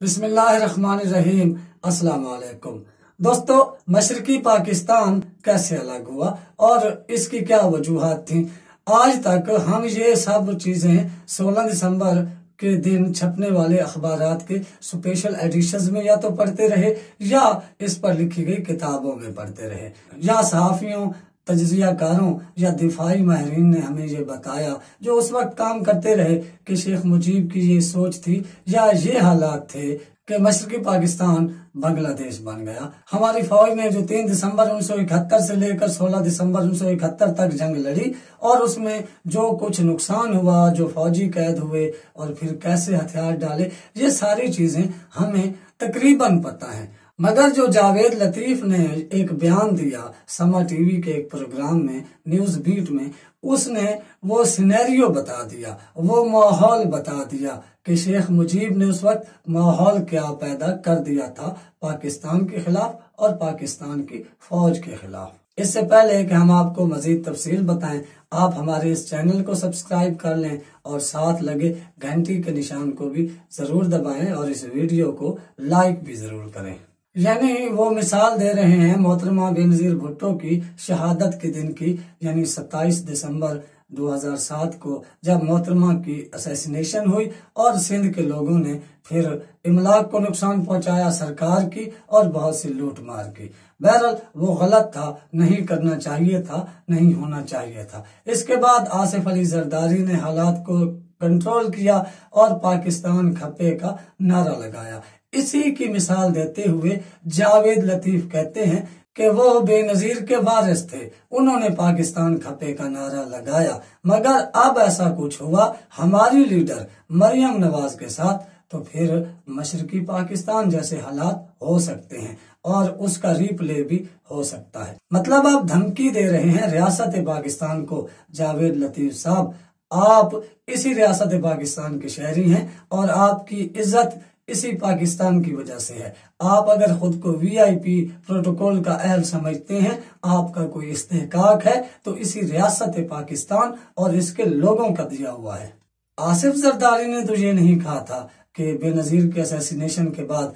بسم اللہ الرحمن الرحیم۔ السلام علیکم دوستو، مشرقی پاکستان کیسے الگ ہوا اور اس کی کیا وجوہات تھیں؟ آج تک ہم یہ سب چیزیں 16 دسمبر کے دن چھپنے والے اخبارات کے اسپیشل ایڈیشنز میں یا تو پڑھتے رہے یا اس پر لکھی گئی کتابوں میں پڑھتے رہے، یا صحافیوں، تجزیہ کاروں یا دفاعی ماہرین نے ہمیں یہ بتایا جو اس وقت کام کرتے رہے کہ شیخ مجیب کی یہ سوچ تھی یا یہ حالات تھے کہ مشرقی پاکستان بنگلہ دیش بن گیا۔ ہماری فوج نے جو 3 دسمبر 1971 سے لے کر 16 دسمبر 1971 تک جنگ لڑی اور اس میں جو کچھ نقصان ہوا، جو فوجی قید ہوئے اور پھر کیسے ہتھیار ڈالے، یہ ساری چیزیں ہمیں تقریباً پتہ ہیں۔ مگر جو جاوید لطیف نے ایک بیان دیا سما ٹی وی کے ایک پروگرام میں، نیوز بیٹ میں، اس نے وہ سینیریو بتا دیا، وہ ماحول بتا دیا کہ شیخ مجیب نے اس وقت ماحول کیا پیدا کر دیا تھا پاکستان کے خلاف اور پاکستان کی فوج کے خلاف۔ اس سے پہلے کہ ہم آپ کو مزید تفصیل بتائیں، آپ ہمارے اس چینل کو سبسکرائب کر لیں اور ساتھ لگے گھنٹی کے نشان کو بھی ضرور دبائیں اور اس ویڈیو کو لائک بھی ضرور کریں۔ یعنی وہ مثال دے رہے ہیں محترمہ بینظیر بھٹو کی شہادت کے دن کی، یعنی 27 دسمبر 2007 کو جب محترمہ کی اسیسینیشن ہوئی اور سندھ کے لوگوں نے پھر املاک کو نقصان پہنچایا، سرکار کی اور بہت سی لوٹ مار کی۔ بہرحال وہ غلط تھا، نہیں کرنا چاہیے تھا، نہیں ہونا چاہیے تھا۔ اس کے بعد آصف علی زرداری نے حالات کو کنٹرول کیا اور پاکستان کھپے کا نعرہ لگایا۔ اسی کی مثال دیتے ہوئے جاوید لطیف کہتے ہیں کہ وہ بے نظیر کے وارث تھے، انہوں نے پاکستان کھپے کا نعرہ لگایا، مگر اب ایسا کچھ ہوا ہماری لیڈر مریم نواز کے ساتھ تو پھر مشرقی پاکستان جیسے حالات ہو سکتے ہیں اور اس کا ری پلے بھی ہو سکتا ہے۔ مطلب آپ دھمکی دے رہے ہیں ریاست پاکستان کو۔ جاوید لطیف صاحب، آپ اسی ریاست پاکستان کے شہری ہیں اور آپ کی عزت اسی پاکستان کی وجہ سے ہے۔ آپ اگر خود کو وی آئی پی پروٹوکول کا اہل سمجھتے ہیں، آپ کا کوئی استحقاق ہے تو اسی ریاست پاکستان اور اس کے لوگوں کا دیا ہوا ہے۔ آصف زرداری نے تو یہ نہیں کہا تھا کہ بے نظیر کے اسیسینیشن کے بعد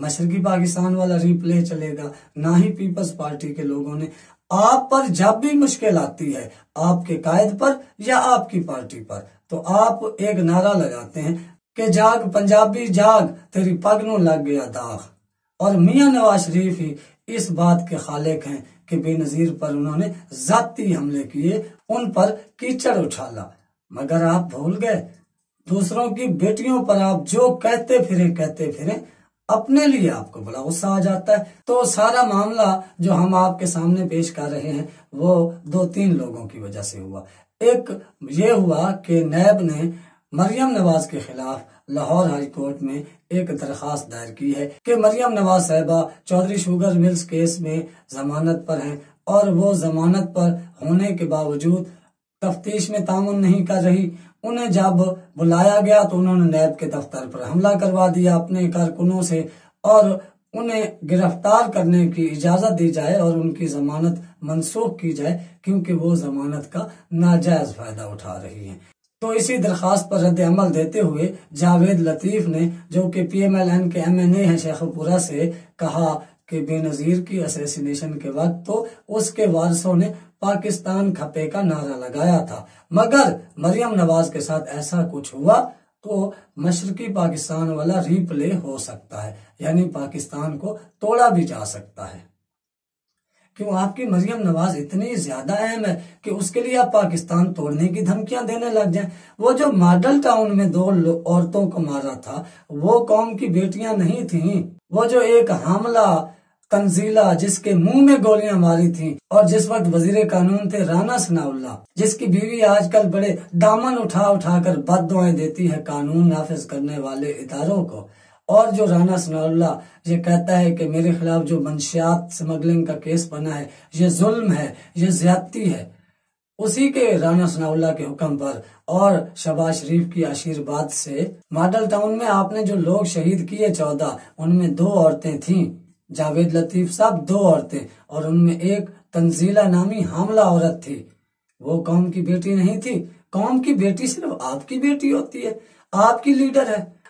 مشرقی پاکستان والا ری پلے چلے گا، نہ ہی پیپلز پارٹی کے لوگوں نے۔ آپ پر جب بھی مشکل آتی ہے، آپ کے قائد پر یا آپ کی پارٹی پر، تو آپ ایک نعرہ لگاتے ہیں کہ جاگ پنجابی جاگ، تیری پگ نو لگ گیا داغ۔ اور میاں نواز شریف ہی اس بات کے خالق ہیں کہ بے نظیر پر انہوں نے ذاتی حملے کیے، ان پر کیچڑ اچھالا، مگر آپ بھول گئے دوسروں کی بیٹیوں پر آپ جو کہتے پھریں اپنے لیے آپ کو بڑا غصہ آ جاتا ہے۔ تو سارا معاملہ جو ہم آپ کے سامنے پیش کر رہے ہیں وہ 2-3 لوگوں کی وجہ سے ہوا۔ ایک یہ ہوا کہ نیب نے مریم نواز کے خلاف لاہور ہائی کورٹ میں ایک درخواست دائر کی ہے کہ مریم نواز صاحبہ چودھری شوگر ملز کیس میں ضمانت پر ہیں اور وہ ضمانت پر ہونے کے باوجود تفتیش میں تعاون نہیں کر رہی۔ انہیں جب بلایا گیا تو انہوں نے نیب کے دفتر پر حملہ کروا دیا اپنے کارکنوں سے، اور انہیں گرفتار کرنے کی اجازت دی جائے اور ان کی ضمانت منسوخ کی جائے کیونکہ وہ ضمانت کا ناجائز فائدہ اٹھا رہی ہیں۔ تو اسی درخواست پر رد عمل دیتے ہوئے جاوید لطیف نے، جو کہ پی ایم ایل این کے ایم این اے ہیں شیخ پورہ سے، کہا کہ بے نظیر کی اسیسینیشن کے وقت تو اس کے وارثوں نے پاکستان کھپے کا نعرہ لگایا تھا، مگر مریم نواز کے ساتھ ایسا کچھ ہوا تو مشرقی پاکستان والا ری پلے ہو سکتا ہے، یعنی پاکستان کو توڑا بھی جا سکتا ہے۔ کیوں آپ کی مریم نواز اتنی زیادہ اہم ہے کہ اس کے لیے آپ پاکستان توڑنے کی دھمکیاں دینے لگ جائیں؟ وہ جو ماڈل ٹاؤن میں 2 عورتوں کو مارا تھا وہ قوم کی بیٹیاں نہیں تھیں، وہ جو ایک حاملہ تنزیلہ جس کے منہ میں گولیاں ماری تھیں اور جس وقت وزیر قانون تھے رانا ثناءاللہ، جس کی بیوی آج کل بڑے دامن اٹھا کر بد دعائیں دیتی ہے قانون نافذ کرنے والے اداروں کو، اور جو رانا ثناءاللہ یہ کہتا ہے کہ میرے خلاف جو منشیات سمگلنگ کا کیس بنا ہے یہ ظلم ہے، یہ زیادتی ہے، اسی کے رانا ثناءاللہ کے حکم پر اور شہباز شریف کی آشیرواد سے ماڈل ٹاؤن میں آپ نے جو لوگ شہید کیے 14، ان میں 2 عورتیں تھیں، جاوید لطیف صاحب 2 عورتیں، اور ان میں ایک تنزیلہ نامی حاملہ عورت تھی۔ وہ قوم کی بیٹی نہیں تھی۔ قوم کی بیٹی صرف آپ کی بیٹی ہوتی ہے، آپ کی لیڈر ہے۔